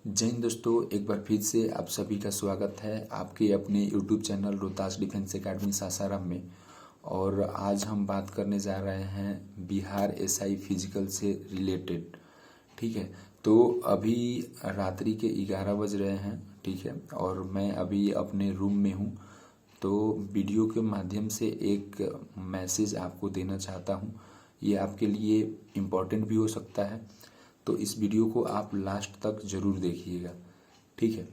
जय हिंद दोस्तों, एक बार फिर से आप सभी का स्वागत है आपके अपने YouTube channel Rohtas defence academy Sasaram में। और आज हम बात करने जा रहे हैं बिहार एसआई फिजिकल से रिलेटेड। ठीक है, तो अभी रात्रि के 11 बज रहे हैं। ठीक है, और मैं अभी अपने रूम में हूँ। तो वीडियो के माध्यम से एक मैसेज आपको देना चाहता हूँ। ये आपके लिए इम्पोर्टेंट भी हो सकता है, तो इस वीडियो को आप लास्ट तक ज़रूर देखिएगा। ठीक है,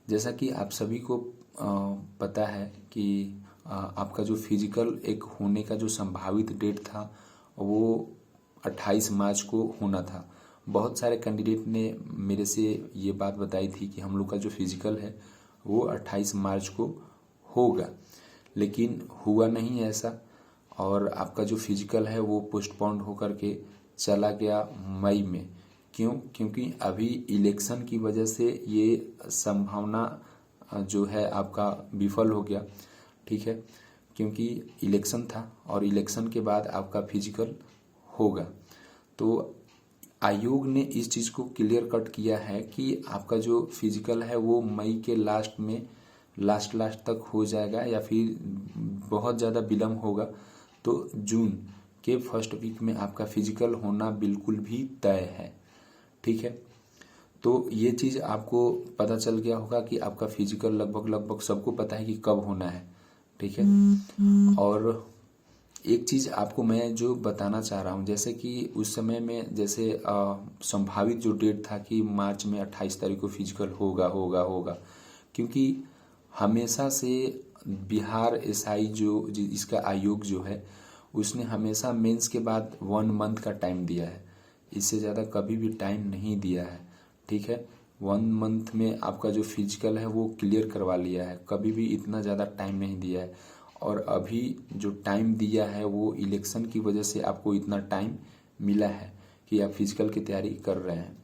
जैसा कि आप सभी को पता है कि आपका जो फिजिकल एक होने का जो संभावित डेट था वो 28 मार्च को होना था। बहुत सारे कैंडिडेट ने मेरे से ये बात बताई थी कि हम लोग का जो फिजिकल है वो 28 मार्च को होगा, लेकिन हुआ नहीं ऐसा। और आपका जो फिजिकल है वो पोस्टपोन्ड होकर के चला गया मई में। क्यों? क्योंकि अभी इलेक्शन की वजह से ये संभावना जो है आपका विफल हो गया। ठीक है, क्योंकि इलेक्शन था और इलेक्शन के बाद आपका फिजिकल होगा। तो आयोग ने इस चीज़ को क्लियर कट किया है कि आपका जो फिजिकल है वो मई के लास्ट में लास्ट तक हो जाएगा, या फिर बहुत ज़्यादा विलम्ब होगा तो जून के फर्स्ट वीक में आपका फिजिकल होना बिल्कुल भी तय है। ठीक है, तो ये चीज़ आपको पता चल गया होगा कि आपका फिजिकल लगभग सबको पता है कि कब होना है। ठीक है, और एक चीज़ आपको मैं जो बताना चाह रहा हूँ, जैसे कि उस समय में जैसे संभावित जो डेट था कि मार्च में 28 तारीख को फिजिकल होगा, क्योंकि हमेशा से बिहार एसआई जो इसका आयोग जो है उसने हमेशा मेंस के बाद 1 मंथ का टाइम दिया है। इससे ज़्यादा कभी भी टाइम नहीं दिया है। ठीक है, 1 मंथ में आपका जो फिजिकल है वो क्लियर करवा लिया है, कभी भी इतना ज़्यादा टाइम नहीं दिया है। और अभी जो टाइम दिया है वो इलेक्शन की वजह से आपको इतना टाइम मिला है कि आप फिजिकल की तैयारी कर रहे हैं।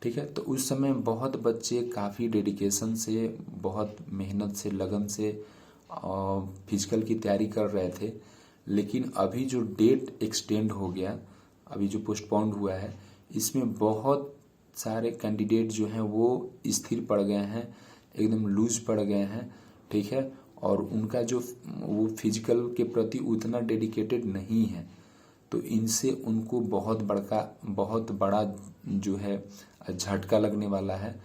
ठीक है, तो उस समय बहुत बच्चे काफ़ी डेडिकेशन से, बहुत मेहनत से, लगन से फिजिकल की तैयारी कर रहे थे। लेकिन अभी जो डेट एक्सटेंड हो गया, अभी जो पोस्टपोन्ड हुआ है, इसमें बहुत सारे कैंडिडेट जो हैं वो स्थिर पड़ गए हैं, एकदम लूज पड़ गए हैं। ठीक है, और उनका जो वो फिजिकल के प्रति उतना डेडिकेटेड नहीं है। तो इनसे उनको बहुत बड़ा जो है झटका लगने वाला है।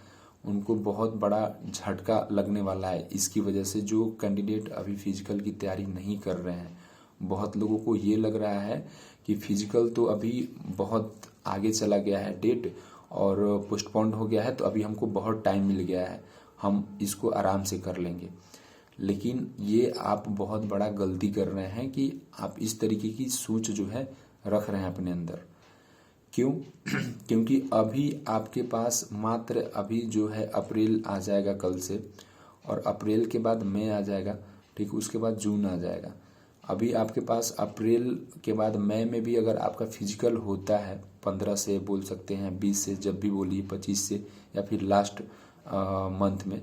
उनको बहुत बड़ा झटका लगने वाला है इसकी वजह से, जो कैंडिडेट अभी फिजिकल की तैयारी नहीं कर रहे हैं। बहुत लोगों को ये लग रहा है कि फिजिकल तो अभी बहुत आगे चला गया है डेट और पोस्टपोन्ड हो गया है, तो अभी हमको बहुत टाइम मिल गया है, हम इसको आराम से कर लेंगे। लेकिन ये आप बहुत बड़ा गलती कर रहे हैं कि आप इस तरीके की सोच जो है रख रहे हैं अपने अंदर। क्यों? क्योंकि अभी आपके पास मात्र अभी जो है अप्रैल आ जाएगा कल से, और अप्रैल के बाद मई आ जाएगा। ठीक, उसके बाद जून आ जाएगा। अभी आपके पास अप्रैल के बाद मई में भी अगर आपका फिजिकल होता है 15 से बोल सकते हैं, 20 से, जब भी बोलिए, 25 से, या फिर लास्ट मंथ में,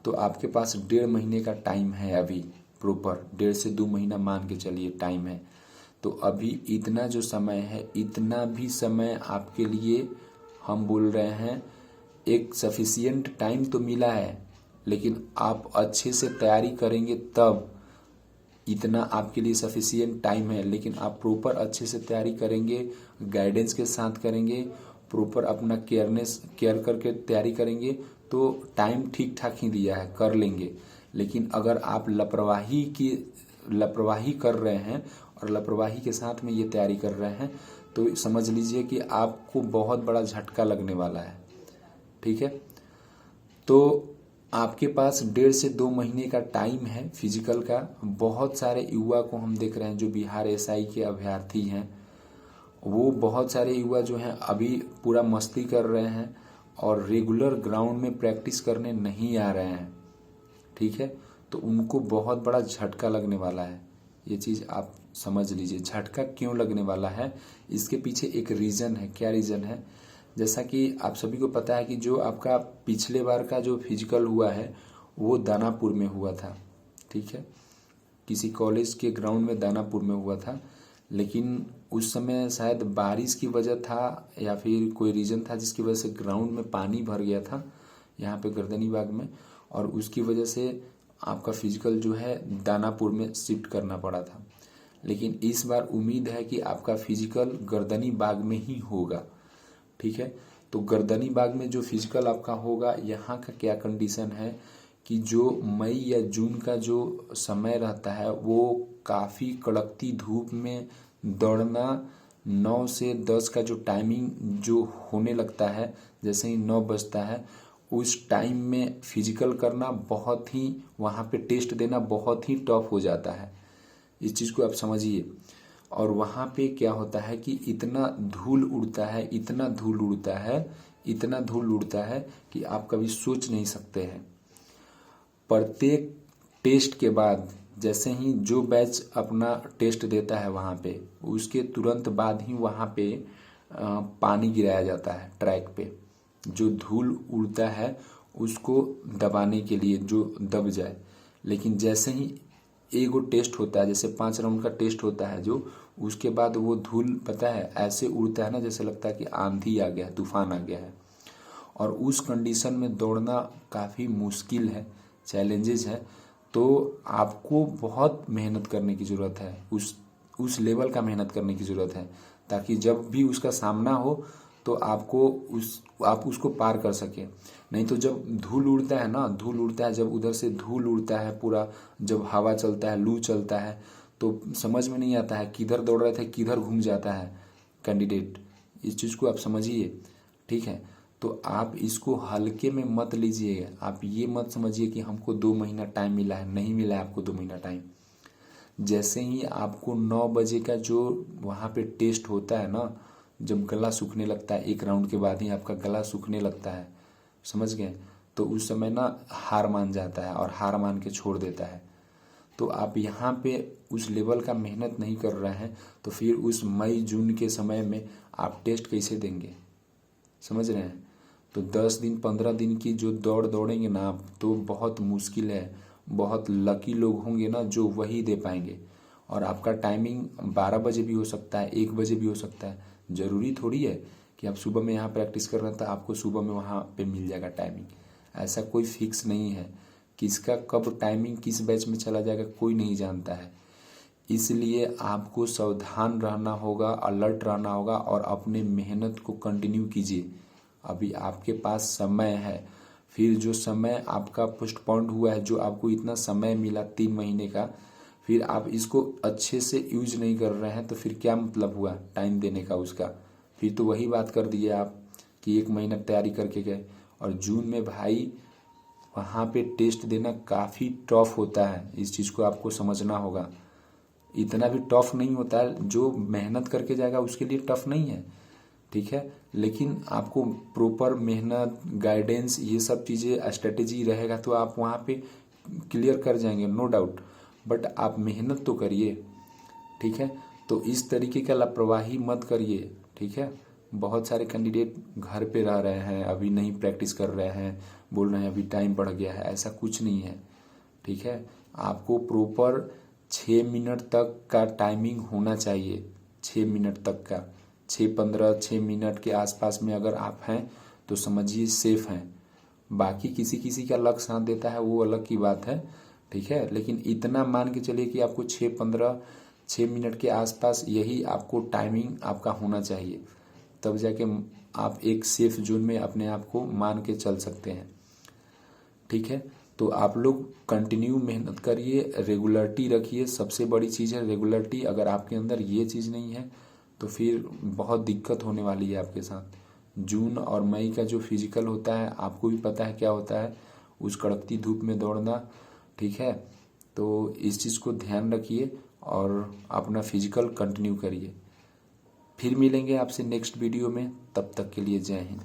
तो आपके पास 1.5 महीने का टाइम है। अभी प्रॉपर 1.5 से 2 महीना मान के चलिए टाइम है। तो अभी इतना जो समय है, इतना भी समय आपके लिए हम बोल रहे हैं एक सफिशियंट टाइम तो मिला है, लेकिन आप अच्छे से तैयारी करेंगे तब इतना आपके लिए सफिशियंट टाइम है। लेकिन आप प्रॉपर अच्छे से तैयारी करेंगे, गाइडेंस के साथ करेंगे, प्रॉपर अपना केयर करके तैयारी करेंगे, तो टाइम ठीक ठाक ही दिया है, कर लेंगे। लेकिन अगर आप लापरवाही कर रहे हैं और लापरवाही के साथ में ये तैयारी कर रहे हैं, तो समझ लीजिए कि आपको बहुत बड़ा झटका लगने वाला है। ठीक है, तो आपके पास 1.5 से 2 महीने का टाइम है फिजिकल का। बहुत सारे युवा को हम देख रहे हैं जो बिहार एसआई के अभ्यर्थी हैं, वो बहुत सारे युवा जो हैं अभी पूरा मस्ती कर रहे हैं और रेगुलर ग्राउंड में प्रैक्टिस करने नहीं आ रहे हैं। ठीक है, तो उनको बहुत बड़ा झटका लगने वाला है। ये चीज़ आप समझ लीजिए, झटका क्यों लगने वाला है, इसके पीछे एक रीज़न है। क्या रीज़न है? जैसा कि आप सभी को पता है कि जो आपका पिछले बार का जो फिजिकल हुआ है वो दानापुर में हुआ था। ठीक है, किसी कॉलेज के ग्राउंड में दानापुर में हुआ था। लेकिन उस समय शायद बारिश की वजह था या फिर कोई रीज़न था जिसकी वजह से ग्राउंड में पानी भर गया था यहाँ पे गर्दनी बाग में, और उसकी वजह से आपका फिजिकल जो है दानापुर में शिफ्ट करना पड़ा था। लेकिन इस बार उम्मीद है कि आपका फिजिकल गर्दनी बाग में ही होगा। ठीक है, तो गर्दनी बाग में जो फिजिकल आपका होगा, यहाँ का क्या कंडीशन है कि जो मई या जून का जो समय रहता है वो काफ़ी कड़कती धूप में दौड़ना, 9 से 10 का जो टाइमिंग जो होने लगता है, जैसे ही 9 बजता है उस टाइम में फिजिकल करना बहुत ही, वहाँ पे टेस्ट देना बहुत ही टफ हो जाता है। इस चीज़ को आप समझिए। और वहाँ पे क्या होता है कि इतना धूल उड़ता है, इतना धूल उड़ता है, इतना धूल उड़ता है कि आप कभी सोच नहीं सकते हैं। प्रत्येक टेस्ट के बाद जैसे ही जो बैच अपना टेस्ट देता है वहाँ पे, उसके तुरंत बाद ही वहाँ पे पानी गिराया जाता है ट्रैक पे, जो धूल उड़ता है उसको दबाने के लिए, जो दब जाए। लेकिन जैसे ही एगो टेस्ट होता है, जैसे 5 राउंड का टेस्ट होता है जो, उसके बाद वो धूल पता है ऐसे उड़ता है ना, जैसे लगता है कि आंधी आ गया है, तूफान आ गया है। और उस कंडीशन में दौड़ना काफ़ी मुश्किल है, चैलेंजेस है। तो आपको बहुत मेहनत करने की ज़रूरत है, उस लेवल का मेहनत करने की ज़रूरत है, ताकि जब भी उसका सामना हो तो आप उसको पार कर सकें। नहीं तो जब धूल उड़ता है ना, धूल उड़ता है, जब उधर से धूल उड़ता है पूरा, जब हवा चलता है, लू चलता है, तो समझ में नहीं आता है किधर दौड़ रहे थे, किधर घूम जाता है कैंडिडेट। इस चीज़ को आप समझिए। ठीक है, तो आप इसको हल्के में मत लीजिए। आप ये मत समझिए कि हमको 2 महीना टाइम मिला है, नहीं मिला है आपको 2 महीना टाइम। जैसे ही आपको 9 बजे का जो वहाँ पे टेस्ट होता है ना, जब गला सूखने लगता है, 1 राउंड के बाद ही आपका गला सूखने लगता है, समझ गए, तो उस समय ना हार मान जाता है और हार मान के छोड़ देता है। तो आप यहाँ पे उस लेवल का मेहनत नहीं कर रहे हैं, तो फिर उस मई जून के समय में आप टेस्ट कैसे देंगे, समझ रहे हैं। तो 10 दिन 15 दिन की जो दौड़ दौड़ेंगे ना आप, तो बहुत मुश्किल है। बहुत लकी लोग होंगे ना जो वही दे पाएंगे। और आपका टाइमिंग 12 बजे भी हो सकता है, 1 बजे भी हो सकता है। ज़रूरी थोड़ी है कि आप सुबह में यहाँ प्रैक्टिस कर रहे हैं तो आपको सुबह में वहाँ पे मिल जाएगा टाइमिंग। ऐसा कोई फिक्स नहीं है, किसका कब टाइमिंग किस बैच में चला जाएगा कोई नहीं जानता है। इसलिए आपको सावधान रहना होगा, अलर्ट रहना होगा और अपने मेहनत को कंटिन्यू कीजिए। अभी आपके पास समय है। फिर जो समय आपका पोस्टपोन्ड हुआ है, जो आपको इतना समय मिला 3 महीने का, फिर आप इसको अच्छे से यूज नहीं कर रहे हैं, तो फिर क्या मतलब हुआ टाइम देने का उसका। फिर तो वही बात कर दिए आप कि 1 महीना तैयारी करके गए। और जून में भाई वहाँ पे टेस्ट देना काफ़ी टफ होता है, इस चीज़ को आपको समझना होगा। इतना भी टफ नहीं होता है, जो मेहनत करके जाएगा उसके लिए टफ नहीं है। ठीक है, लेकिन आपको प्रॉपर मेहनत, गाइडेंस, ये सब चीज़ें, स्ट्रेटेजी रहेगा तो आप वहाँ पे क्लियर कर जाएंगे, नो डाउट। बट आप मेहनत तो करिए। ठीक है, तो इस तरीके का लापरवाही मत करिए। ठीक है, बहुत सारे कैंडिडेट घर पे रह रहे हैं, अभी नहीं प्रैक्टिस कर रहे हैं, बोल रहे हैं अभी टाइम बढ़ गया है। ऐसा कुछ नहीं है। ठीक है, आपको प्रॉपर 6 मिनट तक का टाइमिंग होना चाहिए, 6 मिनट तक का। 6 मिनट के आसपास में अगर आप हैं तो समझिए सेफ हैं। बाकी किसी किसी का लक साथ देता है, वो अलग की बात है। ठीक है, लेकिन इतना मान के चलिए कि आपको 6 मिनट के आसपास यही आपको टाइमिंग आपका होना चाहिए, तब जाके आप एक सेफ जोन में अपने आप को मान के चल सकते हैं। ठीक है, तो आप लोग कंटिन्यू मेहनत करिए, रेगुलरिटी रखिए। सबसे बड़ी चीज़ है रेगुलरिटी। अगर आपके अंदर ये चीज़ नहीं है तो फिर बहुत दिक्कत होने वाली है आपके साथ। जून और मई का जो फिजिकल होता है, आपको भी पता है क्या होता है, उस कड़कती धूप में दौड़ना। ठीक है, तो इस चीज़ को ध्यान रखिए और अपना फिजिकल कंटिन्यू करिए। फिर मिलेंगे आपसे नेक्स्ट वीडियो में, तब तक के लिए जय हिंद।